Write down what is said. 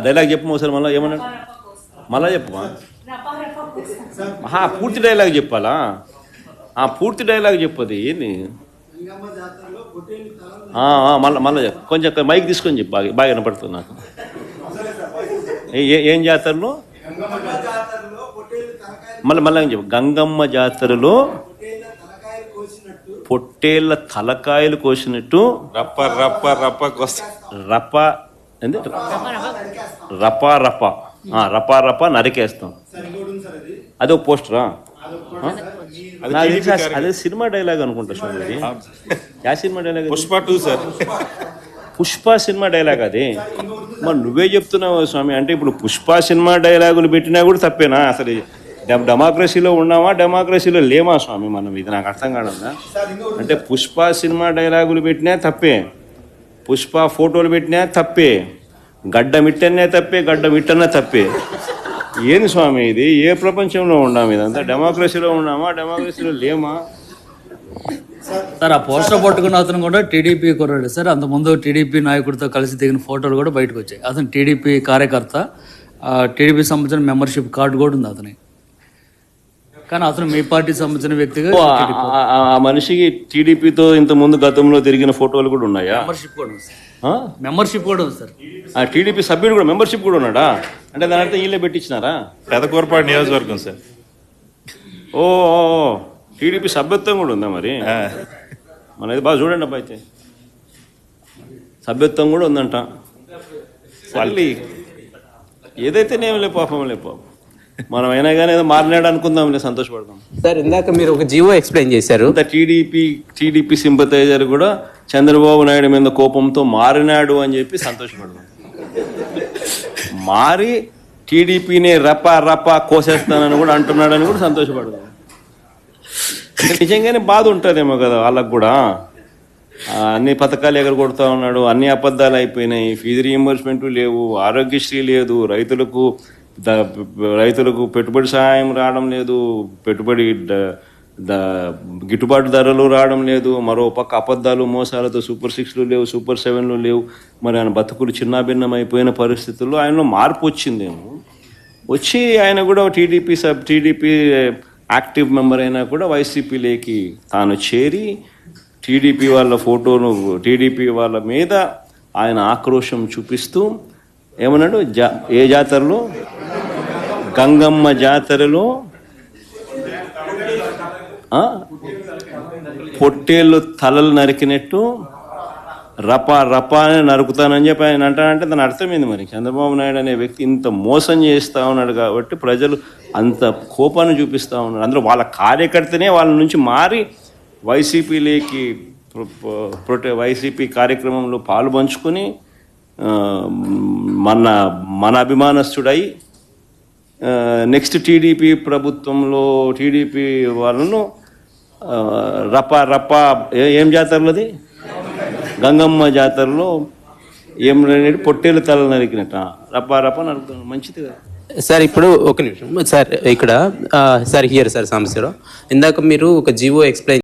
Dialogue చెప్పు sir, మళ్ళీ ఏమన్నాడు, మళ్ళా చెప్పు. పూర్తి డైలాగ్ చెప్పాలా? పూర్తి డైలాగ్ చెప్పది ఏంది? మళ్ళీ చెప్పు, కొంచెం మైక్ తీసుకొని చెప్పు, బాగా బాగా వినపడుతుంది నాకు. ఏం జాతరలో? మళ్ళీ చెప్పు. గంగమ్మ జాతరలో పొట్టేళ్ల తలకాయలు కోసినట్టు రప్ప రప్ప రప్ప రప్ప ఏంది? రపా రప రపా రప నరికేస్తాం. అదే ఒక పోస్టరా? అదే సినిమా డైలాగ్ అనుకుంటా స్వామి. Yeah cinema dialogue? Pushpa 2 sir. Pushpa cinema dialogue అది. మరి నువ్వే చెప్తున్నావు స్వామి. అంటే ఇప్పుడు పుష్ప సినిమా డైలాగులు పెట్టినా కూడా తప్పేనా? అసలు డెమోక్రసీలో ఉన్నామా, డెమోక్రసీలో లేమా స్వామి మనం? ఇది నాకు అర్థం కాదన్నా. అంటే పుష్ప సినిమా డైలాగులు పెట్టినా తప్పే, పుష్ప ఫోటోలు పెట్టినా తప్పే, గడ్డ మిట్టనే తప్పే, గడ్డ మిట్టనే తప్పే. ఏంది స్వామి ఇది? ఏ ప్రపంచంలో ఉన్నాము? ఇదంతా డెమోక్రసీలో ఉన్నామా, డెమోక్రసీలో లేమా? సార్, ఆ పోస్టర్ పట్టుకున్న అతను కూడా టీడీపీ కుర్రాడు సార్. అంతకుముందు టీడీపీ నాయకుడితో కలిసి దిగిన ఫోటోలు కూడా బయటకు వచ్చాయి. అతను టీడీపీ కార్యకర్త, టీడీపీ సంబంధించిన మెంబర్షిప్ కార్డు కూడా ఉంది అతని. కానీ అతను మీ పార్టీ సంబంధించిన వ్యక్తిగా. ఆ మనిషికి టీడీపీతో ఇంత ముందు గతంలో తిరిగిన ఫోటోలు కూడా ఉన్నాయా? మెంబర్షిప్ కూడా ఉంది సార్. మెంబర్షిప్ కూడా ఉంది సార్. ఆ టీడీపీ సభ్యుడు కూడా మెంబర్షిప్ కూడా ఉన్నాడా? అంటే దాని అర్థం వీళ్ళే పెట్టించినారా? పెదకూరపాడు నియోజకవర్గం సార్. ఓ టీడీపీ సభ్యత్వం కూడా ఉందా మరి? మనది బాగా చూడండి అబ్బా. అయితే సభ్యత్వం కూడా ఉందంట. మళ్ళీ ఏదైతే నేమలే పాపం లే పాపం. మనం అయినా కానీ ఏదో మారినాడు అనుకుందాంలే, సంతోషపడదాం. సార్, ఇందాక మీరు ఒక జీవో ఎక్స్ప్లెయిన్ చేశారు. టీడీపీ సింపథైజర్ కూడా చంద్రబాబు నాయుడు మీద కోపంతో మారినాడు అని చెప్పి సంతోషపడదాం. మారి టీడీపీని రపా రపా కోసేస్తానని కూడా అంటున్నాడని కూడా సంతోషపడదాం. నిజంగానే బాధ ఉంటుందేమో కదా వాళ్ళకు కూడా. అన్ని పథకాలు ఎగరగొడతా ఉన్నాడు, అన్ని అబద్ధాలు అయిపోయినాయి, ఫీజు రీయింబర్స్మెంట్ లేవు, ఆరోగ్యశ్రీ లేదు, రైతులకు పెట్టుబడి సహాయం రావడం లేదు, పెట్టుబడి గిట్టుబాటు ధరలు రావడం లేదు, మరో పక్క అబద్ధాలు మోసాలతో సూపర్ 6లు లేవు, సూపర్ 7లు లేవు. మరి ఆయన బతుకులు చిన్నాభిన్నం అయిపోయిన పరిస్థితుల్లో ఆయనలో మార్పు వచ్చిందేమో. వచ్చి ఆయన కూడా టీడీపీ యాక్టివ్ మెంబర్ అయినా కూడా వైసీపీలోకి తాను చేరి టీడీపీ వాళ్ళ ఫోటోను, టీడీపీ వాళ్ళ మీద ఆయన ఆక్రోశం చూపిస్తూ ఏమన్నాడు? ఏ జాతరలో? గంగమ్మ జాతరలో పొట్టేళ్ళు తలలు నరికినట్టు రపా రపా అని నరుకుతానని చెప్పి ఆయన అంటానంటే దాని అర్థమైంది. మరి చంద్రబాబు నాయుడు అనే వ్యక్తి ఇంత మోసం చేస్తూ ఉన్నాడు కాబట్టి ప్రజలు అంత కోపాన్ని చూపిస్తూ ఉన్నారు. అందులో వాళ్ళ కార్యకర్తనే వాళ్ళ నుంచి మారి వైసీపీలోకి వైసీపీ కార్యక్రమంలో పాలు పంచుకొని మన అభిమానస్తుడై నెక్స్ట్ టీడీపీ ప్రభుత్వంలో టీడీపీ వాళ్ళను రపా రపా ఏం జాతరలోది? గంగమ్మ జాతరలో ఏం పొట్టేలు తల నరికినట్ట రపా రపా నరుకుతాను. మంచిది కదా సార్. ఇప్పుడు ఒక నిమిషం సార్, ఇక్కడ సార్ హియర్ సార్ సమస్యలో ఇందాక మీరు ఒక జీవో ఎక్స్ప్లెయిన్